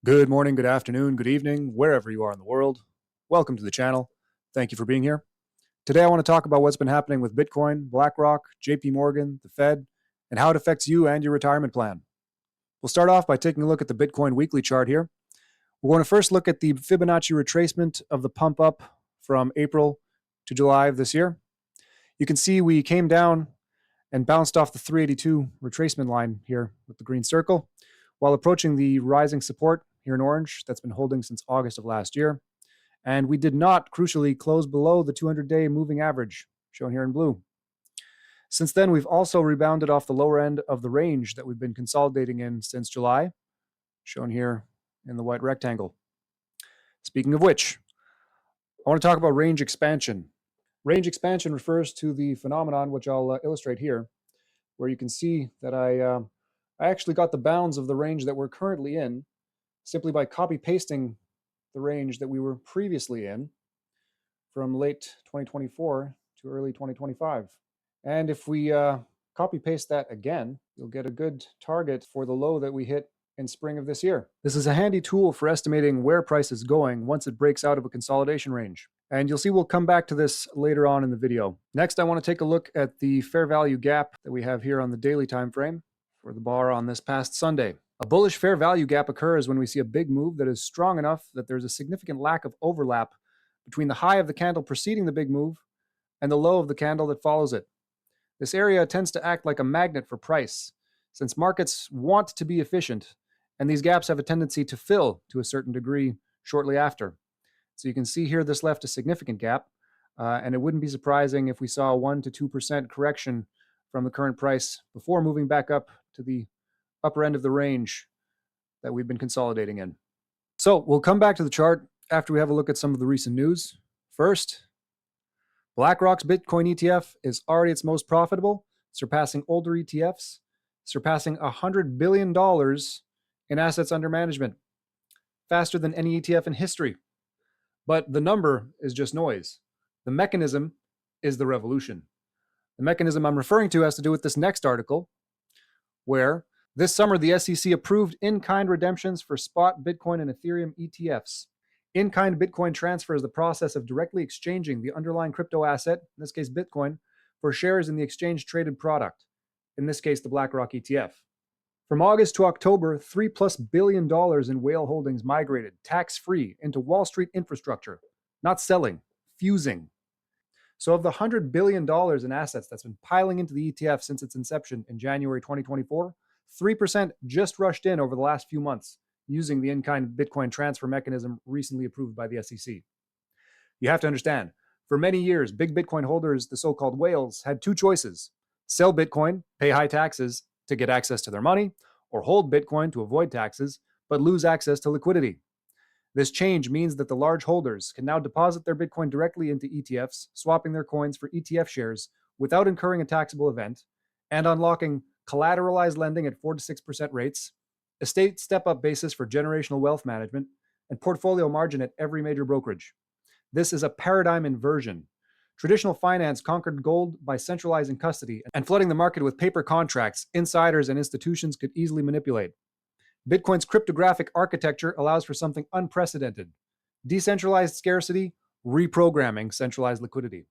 Good morning, good afternoon, good evening, wherever you are in the world. Welcome to the channel. Thank you for being here. Today I want to talk about what's been happening with Bitcoin, BlackRock, JPMorgan, the Fed, and how it affects you and your retirement plan. We'll start off by taking a look at the Bitcoin weekly chart here. We're going to first look at the Fibonacci retracement of the pump up from April to July of this year. You can see we came down and bounced off the 382 retracement line here with the green circle, while approaching the rising support here in orange that's been holding since August of last year. And we did not, crucially, close below the 200-day moving average, shown here in blue. Since then, we've also rebounded off the lower end of the range that we've been consolidating in since July, shown here in the white rectangle. Speaking of which, I want to talk about range expansion. Range expansion refers to the phenomenon, which I'll illustrate here, where you can see that I actually got the bounds of the range that we're currently in simply by copy-pasting the range that we were previously in from late 2024 to early 2025. And if we copy-paste that again, you'll get a good target for the low that we hit in spring of this year. This is a handy tool for estimating where price is going once it breaks out of a consolidation range. And you'll see we'll come back to this later on in the video. Next, I want to take a look at the fair value gap that we have here on the daily time frame for the bar on this past Sunday. A bullish fair value gap occurs when we see a big move that is strong enough that there's a significant lack of overlap between the high of the candle preceding the big move and the low of the candle that follows it. This area tends to act like a magnet for price, since markets want to be efficient, and these gaps have a tendency to fill to a certain degree shortly after. So you can see here this left a significant gap, and it wouldn't be surprising if we saw a 1 to 2% correction from the current price before moving back up to the upper end of the range that we've been consolidating in. So we'll come back to the chart after we have a look at some of the recent news. First, BlackRock's Bitcoin ETF is already its most profitable, surpassing older ETFs, surpassing $100 billion in assets under management, faster than any ETF in history. But the number is just noise. The mechanism is the revolution. The mechanism I'm referring to has to do with this next article, where this summer the SEC approved in-kind redemptions for spot Bitcoin and Ethereum ETFs. In-kind Bitcoin transfer is the process of directly exchanging the underlying crypto asset, in this case Bitcoin, for shares in the exchange-traded product, in this case the BlackRock ETF. From August to October, $3+ billion in whale holdings migrated, tax-free, into Wall Street infrastructure, not selling, fusing. So of the $100 billion in assets that's been piling into the ETF since its inception in January 2024, 3% just rushed in over the last few months using the in-kind Bitcoin transfer mechanism recently approved by the SEC. You have to understand, for many years, big Bitcoin holders, the so-called whales, had two choices: sell Bitcoin, pay high taxes to get access to their money, or hold Bitcoin to avoid taxes, but lose access to liquidity. This change means that the large holders can now deposit their Bitcoin directly into ETFs, swapping their coins for ETF shares without incurring a taxable event, and unlocking collateralized lending at 4 to 6% rates, estate step-up basis for generational wealth management, and portfolio margin at every major brokerage. This is a paradigm inversion. Traditional finance conquered gold by centralizing custody and flooding the market with paper contracts insiders and institutions could easily manipulate. Bitcoin's cryptographic architecture allows for something unprecedented: decentralized scarcity, reprogramming centralized liquidity.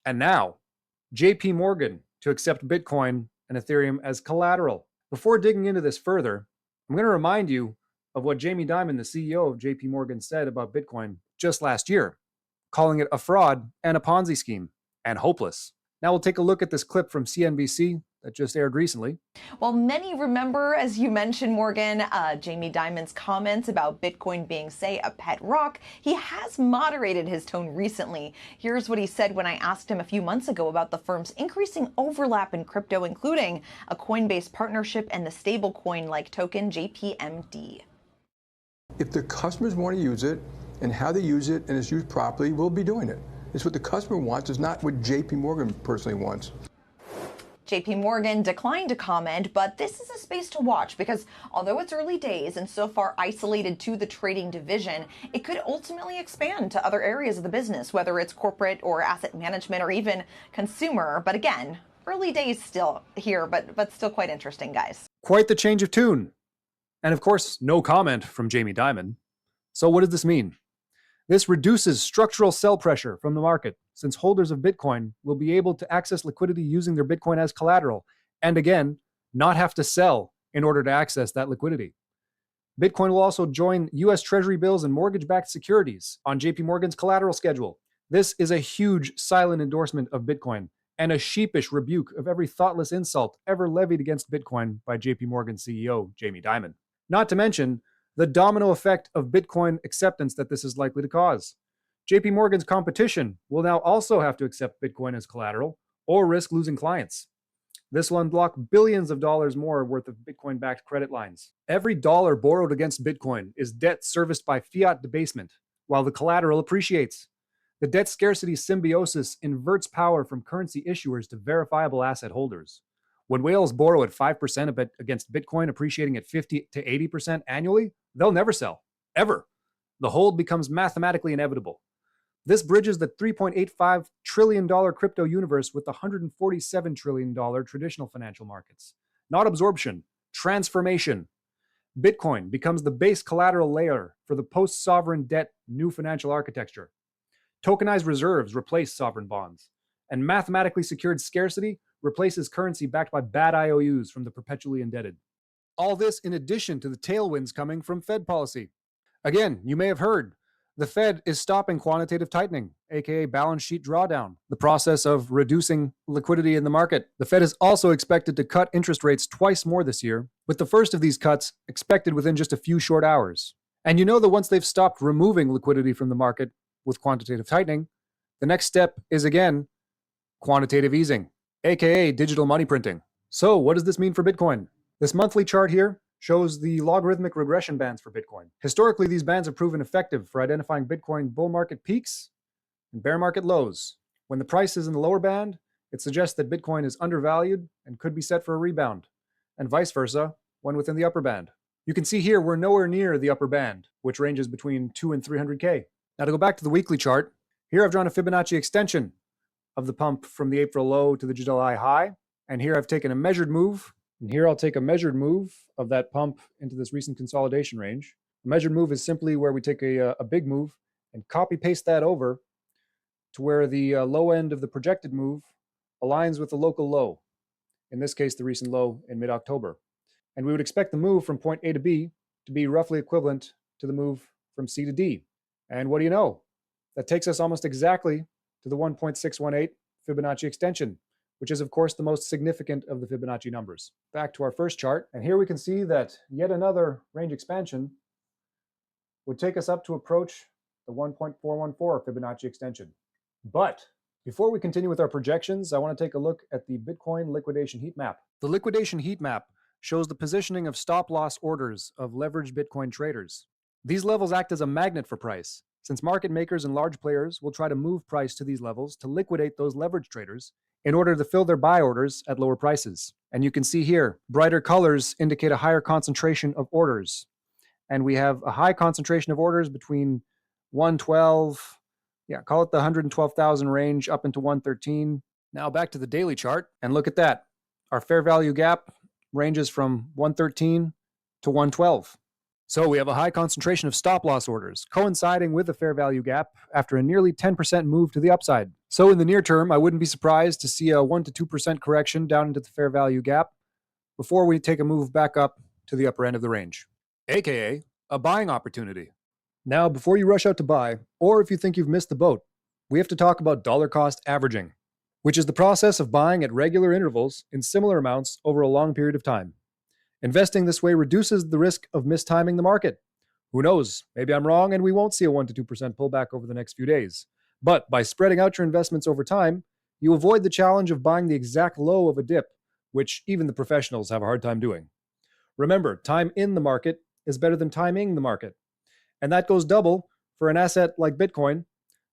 And now, JPMorgan to accept Bitcoin and Ethereum as collateral. Before digging into this further, I'm going to remind you of what Jamie Dimon, the CEO of JPMorgan, said about Bitcoin just last year, calling it a fraud and a Ponzi scheme, and hopeless. Now we'll take a look at this clip from CNBC that just aired recently. Well, many remember, as you mentioned, Morgan, Jamie Dimon's comments about Bitcoin being, say, a pet rock. He has moderated his tone recently. Here's what he said when I asked him a few months ago about the firm's increasing overlap in crypto, including a Coinbase partnership and the stablecoin-like token JPMD. If the customers want to use it and how they use it and it's used properly, we'll be doing it. It's what the customer wants. It's not what JPMorgan personally wants. JPMorgan declined to comment, but this is a space to watch because although it's early days and so far isolated to the trading division, it could ultimately expand to other areas of the business, whether it's corporate or asset management or even consumer. But again, early days still here, but still quite interesting, guys. Quite the change of tune. And of course, no comment from Jamie Dimon. So what does this mean? This reduces structural sell pressure from the market, since holders of Bitcoin will be able to access liquidity using their Bitcoin as collateral, and again, not have to sell in order to access that liquidity. Bitcoin will also join US Treasury bills and mortgage-backed securities on JPMorgan's collateral schedule. This is a huge silent endorsement of Bitcoin and a sheepish rebuke of every thoughtless insult ever levied against Bitcoin by JPMorgan CEO Jamie Dimon. Not to mention the domino effect of Bitcoin acceptance that this is likely to cause. JP Morgan's competition will now also have to accept Bitcoin as collateral or risk losing clients. This will unlock billions of dollars more worth of Bitcoin-backed credit lines. Every dollar borrowed against Bitcoin is debt serviced by fiat debasement, while the collateral appreciates. The debt scarcity symbiosis inverts power from currency issuers to verifiable asset holders. When whales borrow at 5% against Bitcoin appreciating at 50 to 80% annually, they'll never sell, ever. The hold becomes mathematically inevitable. This bridges the $3.85 trillion crypto universe with the $147 trillion traditional financial markets. Not absorption, transformation. Bitcoin becomes the base collateral layer for the post-sovereign debt new financial architecture. Tokenized reserves replace sovereign bonds, and mathematically secured scarcity replaces currency backed by bad IOUs from the perpetually indebted. All this in addition to the tailwinds coming from Fed policy. Again, you may have heard, the Fed is stopping quantitative tightening, aka balance sheet drawdown, the process of reducing liquidity in the market. The Fed is also expected to cut interest rates twice more this year, with the first of these cuts expected within just a few short hours. And you know that once they've stopped removing liquidity from the market with quantitative tightening, the next step is again quantitative easing, aka digital money printing. So what does this mean for Bitcoin? This monthly chart here shows the logarithmic regression bands for Bitcoin. Historically, these bands have proven effective for identifying Bitcoin bull market peaks and bear market lows. When the price is in the lower band, it suggests that Bitcoin is undervalued and could be set for a rebound, and vice versa when within the upper band. You can see here we're nowhere near the upper band, which ranges between 2 and 300K. Now to go back to the weekly chart, here I've drawn a Fibonacci extension of the pump from the April low to the July high, and here I've taken a measured move. And here I'll take a measured move of that pump into this recent consolidation range. A measured move is simply where we take a big move and copy paste that over to where the low end of the projected move aligns with the local low, in this case the recent low in mid-October. And we would expect the move from point A to B to be roughly equivalent to the move from C to D. And what do you know? That takes us almost exactly to the 1.618 Fibonacci extension, which is of course the most significant of the Fibonacci numbers. Back to our first chart, and here we can see that yet another range expansion would take us up to approach the 1.414 Fibonacci extension. But before we continue with our projections, I want to take a look at the Bitcoin liquidation heat map. The liquidation heat map shows the positioning of stop-loss orders of leveraged Bitcoin traders. These levels act as a magnet for price, since market makers and large players will try to move price to these levels to liquidate those leveraged traders in order to fill their buy orders at lower prices. And you can see here, brighter colors indicate a higher concentration of orders. And we have a high concentration of orders between 112, call it the 112,000 range up into 113. Now back to the daily chart, and look at that. Our fair value gap ranges from 113 to 112. So we have a high concentration of stop-loss orders, coinciding with the fair value gap after a nearly 10% move to the upside. So in the near term, I wouldn't be surprised to see a 1 to 2% correction down into the fair value gap before we take a move back up to the upper end of the range, aka a buying opportunity. Now, before you rush out to buy, or if you think you've missed the boat, we have to talk about dollar cost averaging, which is the process of buying at regular intervals in similar amounts over a long period of time. Investing this way reduces the risk of mistiming the market. Who knows? Maybe I'm wrong and we won't see a 1 to 2% pullback over the next few days. But by spreading out your investments over time, you avoid the challenge of buying the exact low of a dip, which even the professionals have a hard time doing. Remember, time in the market is better than timing the market. And that goes double for an asset like Bitcoin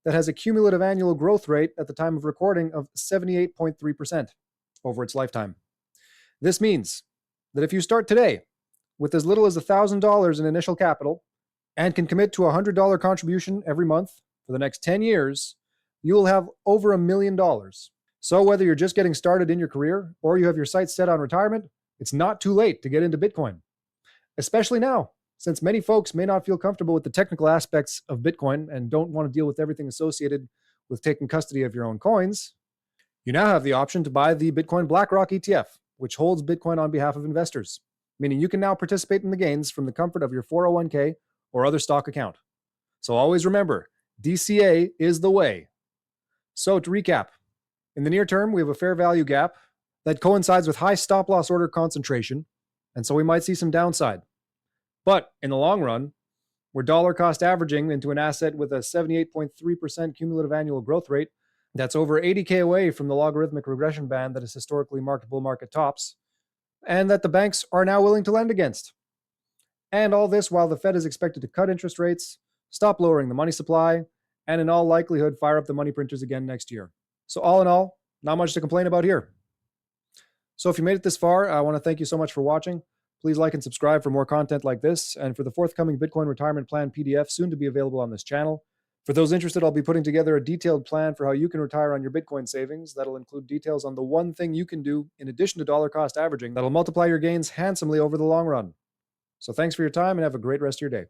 that has a cumulative annual growth rate at the time of recording of 78.3% over its lifetime. This means that if you start today with as little as $1,000 in initial capital and can commit to a $100 contribution every month for the next 10 years, you will have over $1 million. So whether you're just getting started in your career or you have your sights set on retirement, it's not too late to get into Bitcoin. especially now, since many folks may not feel comfortable with the technical aspects of Bitcoin and don't want to deal with everything associated with taking custody of your own coins. You now have the option to buy the Bitcoin BlackRock ETF, which holds Bitcoin on behalf of investors, meaning you can now participate in the gains from the comfort of your 401k or other stock account. So always remember, DCA is the way. So to recap, in the near term, we have a fair value gap that coincides with high stop loss order concentration, and so we might see some downside. But in the long run, we're dollar cost averaging into an asset with a 78.3% cumulative annual growth rate that's over 80K away from the logarithmic regression band that has historically marked bull market tops, and that the banks are now willing to lend against. And all this while the Fed is expected to cut interest rates, stop lowering the money supply, and in all likelihood fire up the money printers again next year. So all in all, not much to complain about here. So if you made it this far, I want to thank you so much for watching. Please like and subscribe for more content like this, and for the forthcoming Bitcoin Retirement Plan PDF soon to be available on this channel. For those interested, I'll be putting together a detailed plan for how you can retire on your Bitcoin savings. That'll include details on the one thing you can do in addition to dollar cost averaging that'll multiply your gains handsomely over the long run. So thanks for your time and have a great rest of your day.